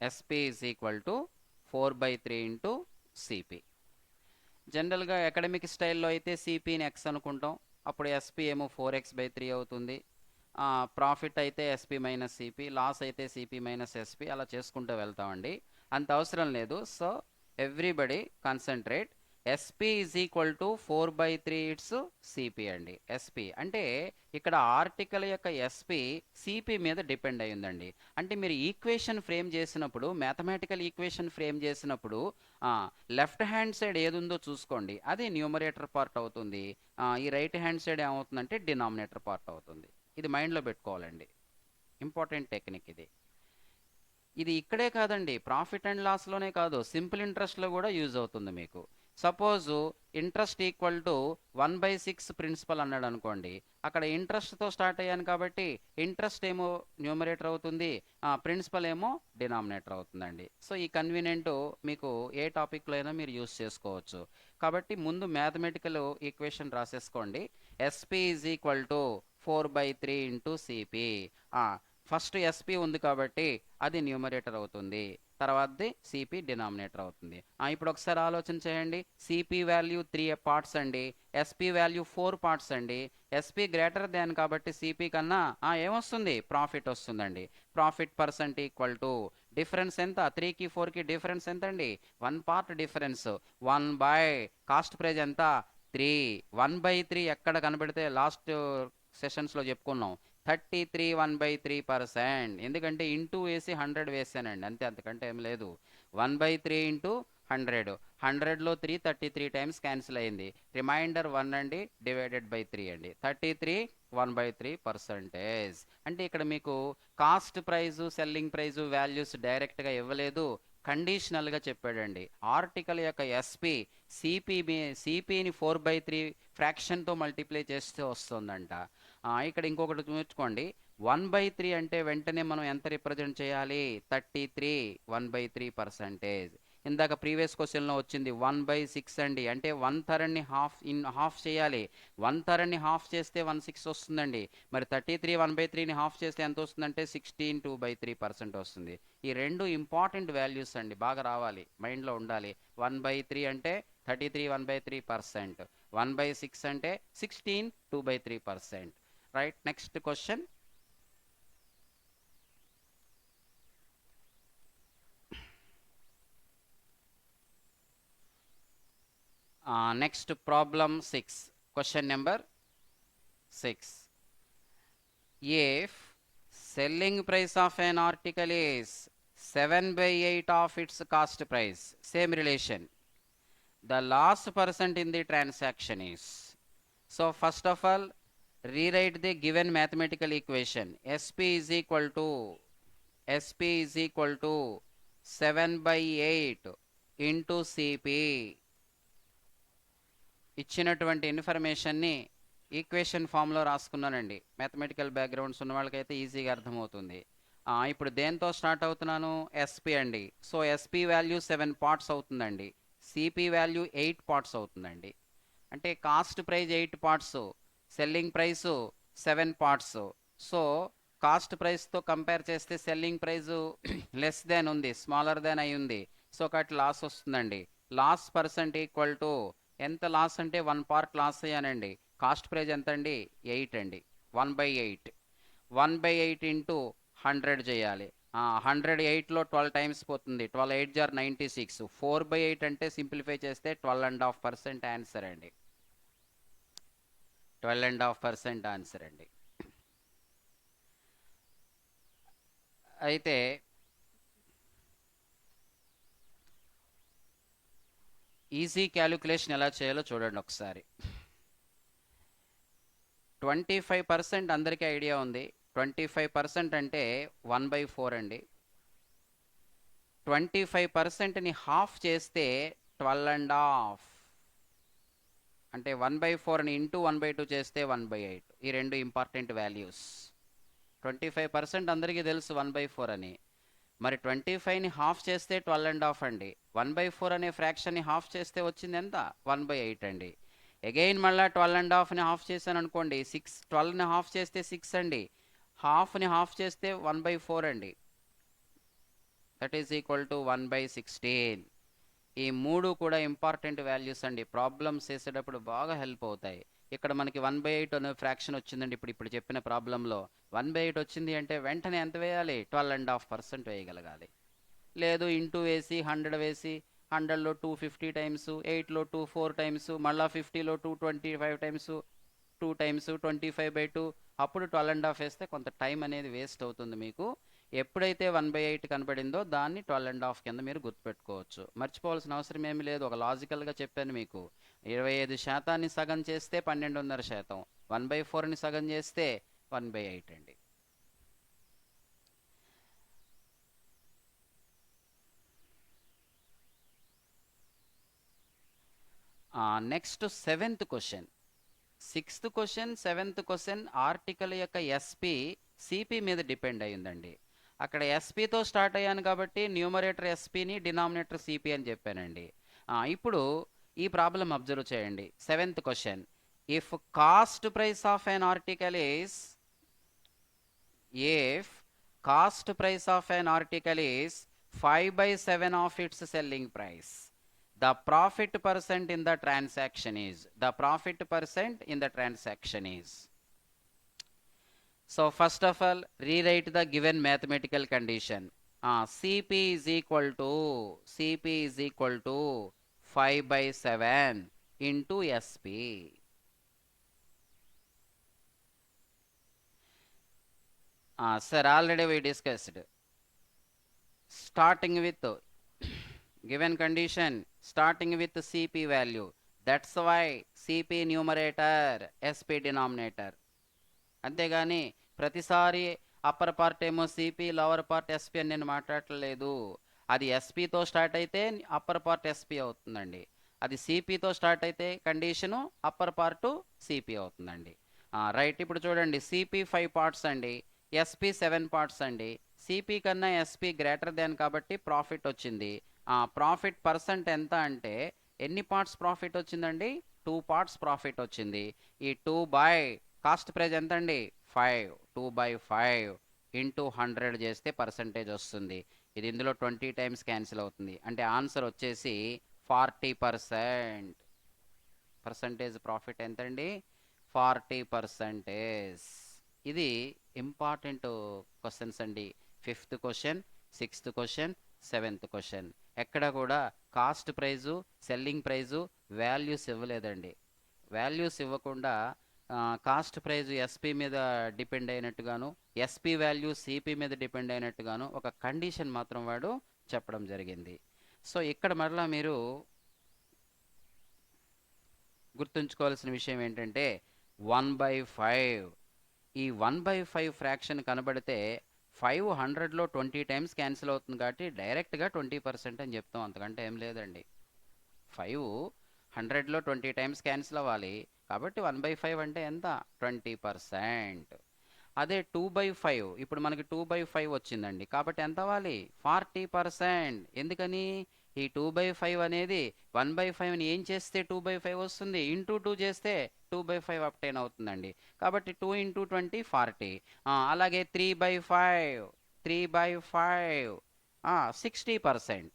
SP is equal to 4/3 into CP. జనరల్గా అకాడమిక్ స్టైల్లో అయితే సిపిని ఎక్స్ అనుకుంటాం, అప్పుడు ఎస్పీ ఏమో 4x/3 అవుతుంది. ప్రాఫిట్ అయితే ఎస్పీ మైనస్ సిపి, లాస్ అయితే సిపి మైనస్ ఎస్పీ, అలా చేసుకుంటూ వెళ్తామండి. అంత అవసరం లేదు. So everybody concentrate. SP is equal to 4/3 it's CP అండి. ఎస్పీ అంటే ఇక్కడ ఆర్టికల్ యొక్క ఎస్పీ సిపి మీద డిపెండ్ అయి ఉందండి. అంటే మీరు ఈక్వేషన్ ఫ్రేమ్ చేసినప్పుడు, మ్యాథమెటికల్ ఈక్వేషన్ ఫ్రేమ్ చేసినప్పుడు లెఫ్ట్ హ్యాండ్ సైడ్ ఏది ఉందో చూసుకోండి, అది న్యూమరేటర్ పార్ట్ అవుతుంది. ఈ రైట్ హ్యాండ్ సైడ్ ఏమవుతుందంటే డినామినేటర్ పార్ట్ అవుతుంది. ఇది మైండ్లో పెట్టుకోవాలండి, ఇంపార్టెంట్ టెక్నిక్ ఇది. ఇది ఇక్కడే కాదండి, ప్రాఫిట్ అండ్ లాస్లోనే కాదు, సింపుల్ ఇంట్రెస్ట్లో కూడా యూజ్ అవుతుంది మీకు. Suppose interest equal to 1/6 principal అన్నాడు అనుకోండి, అక్కడ ఇంట్రెస్ట్తో స్టార్ట్ అయ్యాను కాబట్టి ఇంట్రెస్ట్ ఏమో న్యూమరేటర్ అవుతుంది, ప్రిన్సిపల్ ఏమో డినామినేటర్ అవుతుందండి. సో ఈ కన్వీనియంట్ మీకు ఏ టాపిక్లో అయినా మీరు యూజ్ చేసుకోవచ్చు. కాబట్టి ముందు మ్యాథమెటికల్ ఈక్వేషన్ రాసేసుకోండి. SP is equal to 4/3 into CP. First SP ఉంది కాబట్టి అది న్యూమరేటర్ అవుతుంది, తర్వాతది సిపి డినామినేటర్ అవుతుంది. ఇప్పుడు ఒకసారి ఆలోచన చేయండి. సిపి వాల్యూ 3 పార్ట్స్ అండి, ఎస్పి వాల్యూ 4 పార్ట్స్ అండి. ఎస్పి గ్రేటర్ దాన్ కాబట్టి సిపి కన్నా ఏమొస్తుంది, ప్రాఫిట్ వస్తుందండి. Profit percent equal to difference ఎంత, 3కి 4కి డిఫరెన్స్ ఎంత అండి, 1 పార్ట్ డిఫరెన్స్. 1 కాస్ట్ ప్రైజ్ ఎంత, 3. 1/3 ఎక్కడ కనబడితే లాస్ట్ సెషన్స్లో చెప్పుకున్నాం, 33 1/3%. ఎందుకంటే ఇంటూ వేసి 100 వేసానండి, అంతే, అంతకంటే ఏం లేదు. 1/3 ఇంటూ 100, 100లో 3 33 టైమ్స్ క్యాన్సిల్ అయింది, రిమైండర్ 1 అండి, డివైడెడ్ బై 3 అండి, 33 1/3%. అంటే ఇక్కడ మీకు cost price, selling price values డైరెక్ట్గా ఇవ్వలేదు, కండిషనల్గా చెప్పాడండి. ఆర్టికల్ యొక్క ఎస్పి సిపిని 4/3 ఫ్రాక్షన్తో మల్టిప్లై చేస్తే వస్తుందంట. ఇక్కడ ఇంకొకటి చూసుకోండి, 1/3 అంటే వెంటనే మనం ఎంత రిప్రజెంట్ చేయాలి, 33 1/3%. ఇందాక ప్రీవియస్ క్వశ్చన్లో వచ్చింది 1/6 అండి, అంటే 1/3ని హాఫ్ చేయాలి. 1/3ని హాఫ్ చేస్తే 1/6 వస్తుందండి. మరి 33 1/3ని హాఫ్ చేస్తే ఎంత వస్తుందంటే 16 2/3% వస్తుంది. ఈ రెండు ఇంపార్టెంట్ వాల్యూస్ అండి, బాగా రావాలి, మైండ్లో ఉండాలి. 1/3 అంటే 33 1/3%, 1/6 అంటే 16 2/3%. Right, next question. Next problem 6, question number 6. If selling price of an article is 7/8 of its cost price, same relation, the loss percent in the transaction is. So first of all, rewrite the given mathematical equation. SP is equal to 7/8 into CP. ఇచ్చినటువంటి ఇన్ఫర్మేషన్ని equation ఫామ్లో రాసుకున్నానండి. Mathematical backgrounds ఉన్న వాళ్ళకైతే ఈజీగా అర్థమవుతుంది. ఇప్పుడు దేంతో start అవుతున్నాను, ఎస్పీ అండి. సో ఎస్పీ వాల్యూ 7 పార్ట్స్ అవుతుందండి, సిపి వాల్యూ 8 పార్ట్స్ అవుతుందండి. అంటే cost price 8 parts, selling price 7 parts. So cost ప్రైస్తో కంపేర్ చేస్తే సెల్లింగ్ ప్రైస్ లెస్ దాన్ ఉంది, స్మాలర్ దాన్ అయి ఉంది. సో ఒకటి లాస్ వస్తుందండి. లాస్ పర్సెంట్ ఈక్వల్ టు, ఎంత లాస్ అంటే 1 పార్ట్ లాస్ అయ్యానండి. కాస్ట్ ప్రైజ్ ఎంత అండి, 8 అండి. 1/8, 1/8 ఇంటూ 100 చేయాలి. 108లో 12 టైమ్స్ పోతుంది, 12 8 జార్ 96. 4/8 అంటే సింప్లిఫై చేస్తే 12.5% ఆన్సర్ అండి. 12.5% ఆన్సర్ అండి. అయితే ఈజీ క్యాలిక్యులేషన్ ఎలా చేయాలో చూడండి ఒకసారి. 25% అందరికీ ఐడియా ఉంది. 25% అంటే 1/4 అండి. 25%ని హాఫ్ చేస్తే 12.5, అంటే 1/4ని ఇంటూ 1/2 చేస్తే 1/8. ఈ రెండు ఇంపార్టెంట్ వాల్యూస్. 25% అందరికీ తెలుసు 1/4 అని. మరి 25ని హాఫ్ చేస్తే 12.5 అండి. 1/4 అనే ఫ్రాక్షన్ని హాఫ్ చేస్తే వచ్చింది ఎంత, 1/8 అండి. అగైన్ మళ్ళీ 12.5ని హాఫ్ చేశాను అనుకోండి, 6. 12ని హాఫ్ చేస్తే 6 అండి. హాఫ్ని హాఫ్ చేస్తే 1/4 అండి. That is equal to 1/16. ఈ మూడు కూడా ఇంపార్టెంట్ వాల్యూస్ అండి, ప్రాబ్లమ్స్ చేసేటప్పుడు బాగా హెల్ప్ అవుతాయి. ఇక్కడ మనకి 1/8 అనే ఫ్రాక్షన్ వచ్చిందండి. ఇప్పుడు చెప్పిన ప్రాబ్లంలో 1/8 వచ్చింది అంటే వెంటనే ఎంత వేయాలి, 12.5% వేయగలగాలి. లేదు ఇంటూ వేసి 100 వేసి 100లో 250 టైమ్స్, 8లో 4 టైమ్స్, మళ్ళీ 50లో 225 టైమ్స్, 2 టైమ్స్ 25/2, అప్పుడు 12.5 వేస్తే కొంత టైం అనేది వేస్ట్ అవుతుంది మీకు. ఎప్పుడైతే 1/8 కనబడిందో దాన్ని 12.5 కింద మీరు గుర్తుపెట్టుకోవచ్చు. మర్చిపోవాల్సిన అవసరం ఏమీ లేదు, ఒక లాజికల్గా చెప్పాను మీకు. 25% సగం చేస్తే 12.5%, 1/4ని సగం చేస్తే 1/8 అండి. Next 7th question. 6th question, 7th question article యొక్క ఎస్పి సిపి మీద డిపెండ్ అయ్యిందండి. అక్కడ ఎస్పితో స్టార్ట్ అయ్యాను కాబట్టి న్యూమరేటర్ ఎస్పిని, డినామినేటర్ సిపి అని చెప్పానండి. ఇప్పుడు ఈ ప్రాబ్లం అబ్జర్వ్ చేయండి. 7th question, if cost price of N article is if cost price of an article is 5/7 of its selling price, the profit percent in the transaction is. So first of all, rewrite the given mathematical condition. CP is equal to 5/7 into SP. Sir, already we discussed. Starting with given condition, starting with CP value. That's why CP numerator, SP denominator. అంతేగాని ప్రతిసారి upper part ఏమో CP, lower part SP అని నేను మాట్లాడలేదు. అది ఎస్పితో start అయితే upper part SP అవుతుందండి. అది సిపితో స్టార్ట్ అయితే కండిషను అప్పర్ పార్ట్ సిపి అవుతుందండి. రైట్, ఇప్పుడు చూడండి, సిపి 5 పార్ట్స్ అండి, ఎస్పి 7 పార్ట్స్ అండి. సిపి కన్నా ఎస్పి గ్రేటర్ దాన్ కాబట్టి ప్రాఫిట్ వచ్చింది. ప్రాఫిట్ పర్సెంట్ ఎంత అంటే ఎన్ని పార్ట్స్ ప్రాఫిట్ వచ్చిందండి? 2 పార్ట్స్ ప్రాఫిట్ వచ్చింది. ఈ 2 బై కాస్ట్ ప్రైస్ ఎంత అండి? 5. 2/5 ఇంటూ 100 చేస్తే పర్సంటేజ్ వస్తుంది. ఇది ఇందులో 20 టైమ్స్ క్యాన్సిల్ అవుతుంది. అంటే ఆన్సర్ వచ్చేసి 40%. పర్సంటేజ్ ప్రాఫిట్ ఎంతండి? 40%. ఇది ఇంపార్టెంట్ క్వశ్చన్స్ అండి. 5th question, 6th question, 7th question. ఎక్కడ కూడా cost price, selling price values ఇవ్వలేదండి. వాల్యూస్ ఇవ్వకుండా కాస్ట్ ప్రైజు ఎస్పి మీద డిపెండ్ అయినట్టుగాను, ఎస్పి వాల్యూ సిపి మీద డిపెండ్ అయినట్టుగాను ఒక కండిషన్ మాత్రం వాడు చెప్పడం జరిగింది. సో ఇక్కడ మరలా మీరు గుర్తుంచుకోవాల్సిన విషయం ఏంటంటే 1/5. ఈ 1/5 ఫ్రాక్షన్ కనబడితే 500లో 20 టైమ్స్ క్యాన్సిల్ అవుతుంది కాబట్టి డైరెక్ట్గా 20% అని చెప్తాం, అంతకంటే ఏం లేదండి. 500లో 20 టైమ్స్ క్యాన్సిల్ అవ్వాలి కాబట్టి 1/5 అంటే ఎంత? 20%. అదే 2/5, ఇప్పుడు మనకి 2/5 వచ్చిందండి కాబట్టి ఎంత అవ్వాలి? 40%. ఎందుకని? ఈ 2/5 అనేది 1/5ని ఏం చేస్తే 2/5 వస్తుంది? ఇంటూ 2 చేస్తే 2/5 అప్టైన్ అవుతుందండి. కాబట్టి 2 × 20 40. అలాగే 3/5, 60%.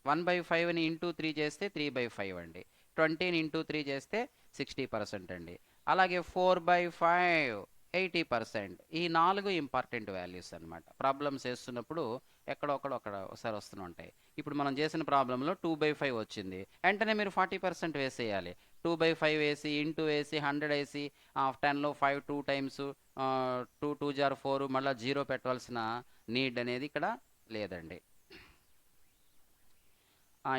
1/5ని ఇంటూ 3 చేస్తే 3/5 అండి. 20ని ఇంటూ 3 చేస్తే 60% అండి. అలాగే 4/5, 80%. ఈ 4 ఇంపార్టెంట్ వాల్యూస్ అనమాట. ప్రాబ్లమ్స్ వేస్తున్నప్పుడు ఒకసారి వస్తూనే ఉంటాయి. ఇప్పుడు మనం చేసిన ప్రాబ్లంలో 2/5 వచ్చింది, వెంటనే మీరు 40% వేసేయాలి. 2/5 వేసి, ఇంటూ వేసి, 100 వేసి, 10లో 5 2 టైమ్స్, 2 2 జార్ 4, మళ్ళీ 0 పెట్టవలసిన నీడ్ అనేది ఇక్కడ లేదండి.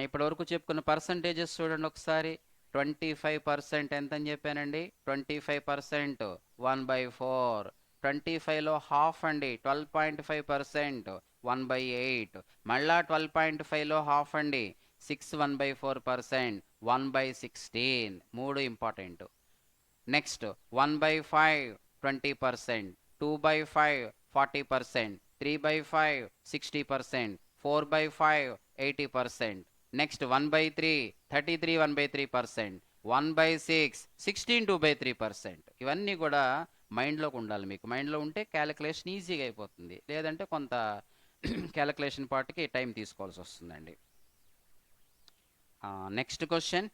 ఇప్పటి వరకు చెప్పుకున్న పర్సంటేజెస్ చూడండి ఒకసారి. 25% ఎంత అని చెప్పానండి? 25% 1/4. 25లో హాఫ్ అండి, 12.5%, 1/8. మళ్ళా 12.5లో హాఫ్ అండి, 6 1/4%, 1/16. 3 ఇంపార్టెంట్. నెక్స్ట్ 1/5 20%, 2/5 40%, 3/5 60%, 4/5 80%. నెక్స్ట్ 1/3 33 1/3%, 1/6 16 2/3%. ఇవన్నీ కూడా మైండ్లోకి ఉండాలి. మీకు మైండ్లో ఉంటే క్యాలిక్యులేషన్ ఈజీగా అయిపోతుంది, లేదంటే కొంత క్యాలిక్యులేషన్ పార్ట్కి టైం తీసుకోవాల్సి వస్తుందండి. Next question.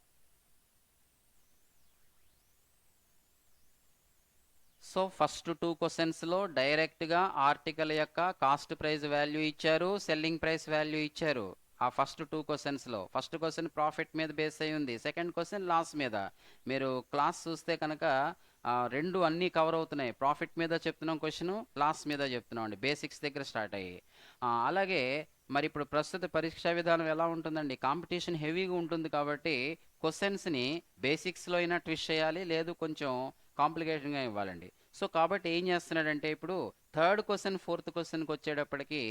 సో ఫస్ట్ 2 క్వశ్చన్స్లో డైరెక్ట్గా ఆర్టికల్ యొక్క కాస్ట్ ప్రైస్ వాల్యూ ఇచ్చారు, సెల్లింగ్ ప్రైస్ వాల్యూ ఇచ్చారు. ఆ ఫస్ట్ 2 క్వశ్చన్స్లో ఫస్ట్ క్వశ్చన్ ప్రాఫిట్ మీద బేస్ అయి ఉంది, సెకండ్ క్వశ్చన్ లాస్ మీద. మీరు క్లాస్ చూస్తే కనుక రెండు అన్నీ కవర్ అవుతున్నాయి. ప్రాఫిట్ మీద చెప్తున్నాం క్వశ్చన్, లాస్ మీద చెప్తున్నాం అండి, బేసిక్స్ దగ్గర స్టార్ట్ అయ్యి. అలాగే మరి ఇప్పుడు ప్రస్తుత పరీక్షా విధానం ఎలా ఉంటుందండి, కాంపిటీషన్ హెవీగా ఉంటుంది కాబట్టి క్వశ్చన్స్ని బేసిక్స్లో అయినా ట్విస్ట్ చేయాలి, లేదు కొంచెం కాంప్లికేషన్గా ఇవ్వాలండి. సో కాబట్టి ఏం చేస్తున్నాడంటే ఇప్పుడు థర్డ్ క్వశ్చన్ ఫోర్త్ క్వశ్చన్కి వచ్చేటప్పటికి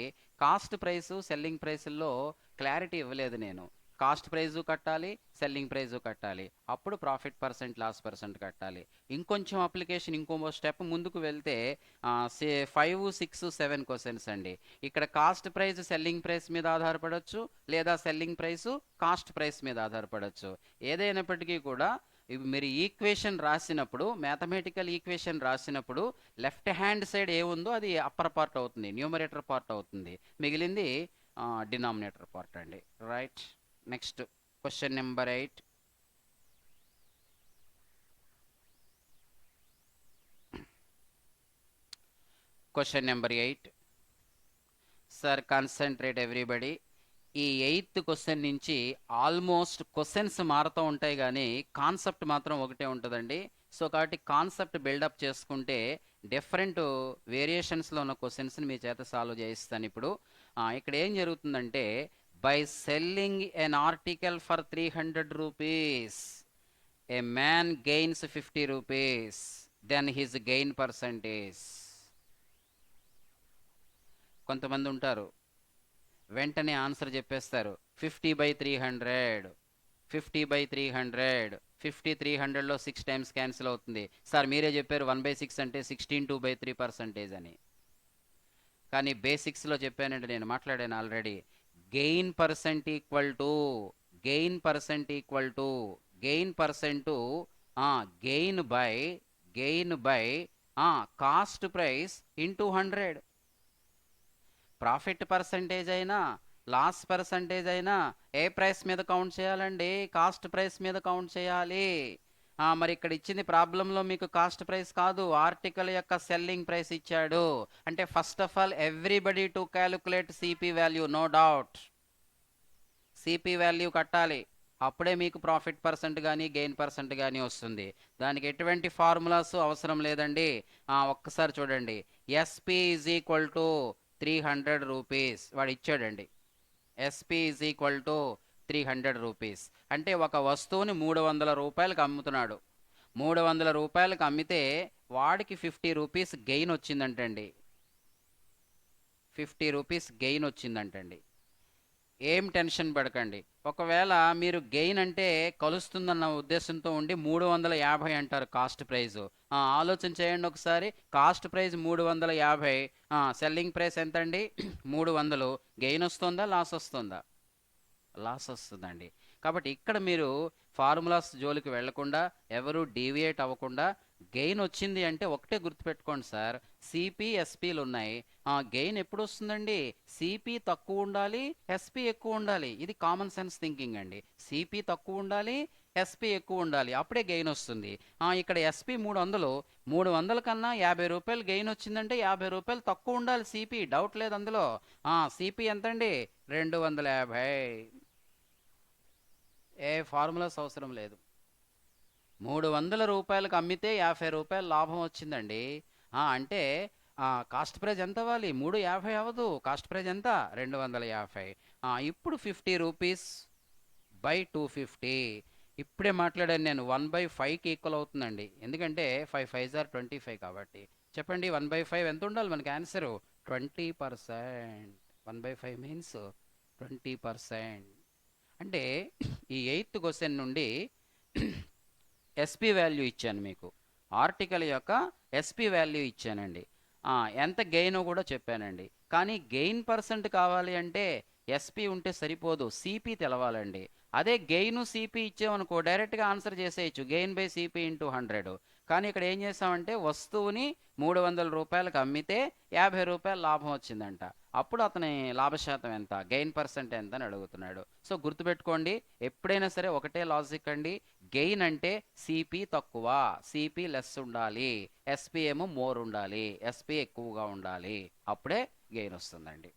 కాస్ట్ ప్రైసు సెల్లింగ్ ప్రైసుల్లో క్లారిటీ ఇవ్వలేదు నేను. కాస్ట్ ప్రైజు కట్టాలి, సెల్లింగ్ ప్రైజు కట్టాలి, అప్పుడు ప్రాఫిట్ పర్సెంట్ లాస్ పర్సెంట్ కట్టాలి. ఇంకొంచెం అప్లికేషన్ ఇంకో స్టెప్ ముందుకు వెళ్తే 5, 6, 7 క్వశ్చన్స్ అండి. ఇక్కడ కాస్ట్ ప్రైస్ సెల్లింగ్ ప్రైస్ మీద ఆధారపడవచ్చు, లేదా సెల్లింగ్ ప్రైసు కాస్ట్ ప్రైస్ మీద ఆధారపడవచ్చు. ఏదైనప్పటికీ కూడా మీరు ఈక్వేషన్ రాసినప్పుడు, మ్యాథమెటికల్ ఈక్వేషన్ రాసినప్పుడు లెఫ్ట్ హ్యాండ్ సైడ్ ఏముందో అది అప్పర్ పార్ట్ అవుతుంది, న్యూమరేటర్ పార్ట్ అవుతుంది, మిగిలింది డినామినేటర్ పార్ట్ అండి. Right, next question number 8. Question number 8. Sir concentrate everybody. ఈ 8th క్వశ్చన్ నుంచి ఆల్మోస్ట్ క్వశ్చన్స్ మారుతూ ఉంటాయి కానీ కాన్సెప్ట్ మాత్రం ఒకటే ఉంటుందండి. సో కాబట్టి కాన్సెప్ట్ బిల్డప్ చేసుకుంటే డిఫరెంట్ వేరియేషన్స్లో ఉన్న క్వశ్చన్స్ని మీ చేత సాల్వ్ చేయిస్తాను. ఇప్పుడు ఇక్కడ ఏం జరుగుతుందంటే, by selling an article for 300 rupees a man gains 50 rupees, then his gain percentage. కొంతమంది ఉంటారు వెంటనే ఆన్సర్ చెప్పేస్తారు, 50/300, 50/300, 50 300లో 6 టైమ్స్ క్యాన్సిల్ అవుతుంది. సార్ మీరే చెప్పారు 1/6 అంటే 16/2/3% అని. కానీ బేసిక్స్లో చెప్పానండి, నేను మాట్లాడాను already. Gain percent equal to gain percent equal to gain percent gain by cost price into 100. Profit percentage అయినా లాస్ పర్సంటేజ్ అయినా ఏ ప్రైస్ మీద కౌంట్ చేయాలండి, కాస్ట్ ప్రైస్ మీద కౌంట్ చేయాలి. మరి ఇక్కడ ఇచ్చింది ప్రాబ్లంలో మీకు కాస్ట్ ప్రైస్ కాదు, ఆర్టికల్ యొక్క సెల్లింగ్ ప్రైస్ ఇచ్చాడు. అంటే first of all everybody to calculate CP value, no doubt CP value కట్టాలి, అప్పుడే మీకు ప్రాఫిట్ పర్సెంట్ కానీ గెయిన్ పర్సెంట్ కానీ వస్తుంది. దానికి ఎటువంటి ఫార్ములాస్ అవసరం లేదండి. ఒక్కసారి చూడండి, SP is equal to 300 rupees వాడు ఇచ్చాడండి. SP is equal to 300 rupees అంటే ఒక వస్తువుని 300 రూపాయలకు అమ్ముతున్నాడు. 300 రూపాయలకు అమ్మితే వాడికి 50 రూపీస్ గెయిన్ వచ్చిందంటండి. 50 రూపీస్ గెయిన్ వచ్చిందంటండి. ఏం టెన్షన్ పడకండి. ఒకవేళ మీరు గెయిన్ అంటే కలుస్తుందన్న ఉద్దేశంతో ఉండి 350 అంటారు కాస్ట్ ప్రైజు. ఆలోచన చేయండి ఒకసారి, కాస్ట్ ప్రైజ్ 350, సెల్లింగ్ ప్రైస్ ఎంత అండి 300. గెయిన్ వస్తుందా లాస్ వస్తుందా? లాస్ వస్తుందండి. కాబట్టి ఇక్కడ మీరు ఫార్ములాస్ జోలికి వెళ్లకుండా, ఎవరు డీవియేట్ అవ్వకుండా, గెయిన్ వచ్చింది అంటే ఒకటే గుర్తుపెట్టుకోండి సార్, సిపి ఎస్పీలు ఉన్నాయి. గెయిన్ ఎప్పుడు వస్తుందండి, సిపి తక్కువ ఉండాలి, ఎస్పీ ఎక్కువ ఉండాలి. ఇది కామన్ సెన్స్ థింకింగ్ అండి. సిపి తక్కువ ఉండాలి, ఎస్పీ ఎక్కువ ఉండాలి, అప్పుడే గెయిన్ వస్తుంది. ఇక్కడ ఎస్పీ 300, 300 కన్నా 50 రూపాయలు గెయిన్ వచ్చిందంటే 50 రూపాయలు తక్కువ ఉండాలి సిపి, డౌట్ లేదు అందులో. సిపి ఎంతండి 250. ఏ ఫార్ములాస్ అవసరం లేదు. 300 రూపాయలకు అమ్మితే 50 రూపాయలు లాభం వచ్చిందండి. అంటే కాస్ట్ ప్రైజ్ ఎంత అవ్వాలి, 350 అవ్వదు. కాస్ట్ ప్రైజ్ ఎంత 250. ఇప్పుడు 50 రూపీస్ బై 250. ఇప్పుడే మాట్లాడాను నేను, 1/5కి ఈక్వల్ అవుతుందండి. ఎందుకంటే 5 5s are 25 కాబట్టి. చెప్పండి 1/5 ఎంత ఉండాలి మనకి ఆన్సరు, 20%. 1/5 మీన్స్ 20%. అంటే ఈ 8th క్వశ్చన్ నుండి ఎస్పీ వాల్యూ ఇచ్చాను మీకు, ఆర్టికల్ యొక్క ఎస్పీ వాల్యూ ఇచ్చానండి. ఎంత గెయిన్ కూడా చెప్పానండి. కానీ గెయిన్ పర్సెంట్ కావాలి అంటే ఎస్పీ ఉంటే సరిపోదు, సిపి తెలవాలండి. అదే గెయిన్ సిపి ఇచ్చామనుకో డైరెక్ట్గా ఆన్సర్ చేసేయచ్చు, గెయిన్ బై సిపి ఇంటూ 100. కానీ ఇక్కడ ఏం చేసామంటే వస్తువుని 300 రూపాయలకు అమ్మితే 50 రూపాయలు లాభం వచ్చిందంట. అప్పుడు అతని లాభశాతం ఎంత, గెయిన్ పర్సెంట్ ఎంత అని అడుగుతున్నాడు. సో గుర్తుపెట్టుకోండి, ఎప్పుడైనా సరే ఒకటే లాజిక్ అండి. గెయిన్ అంటే సిపి తక్కువ, సిపి లెస్ ఉండాలి, ఎస్పి ఏమో మోర్ ఉండాలి, ఎస్పి ఎక్కువగా ఉండాలి, అప్పుడే గెయిన్ వస్తుందండి.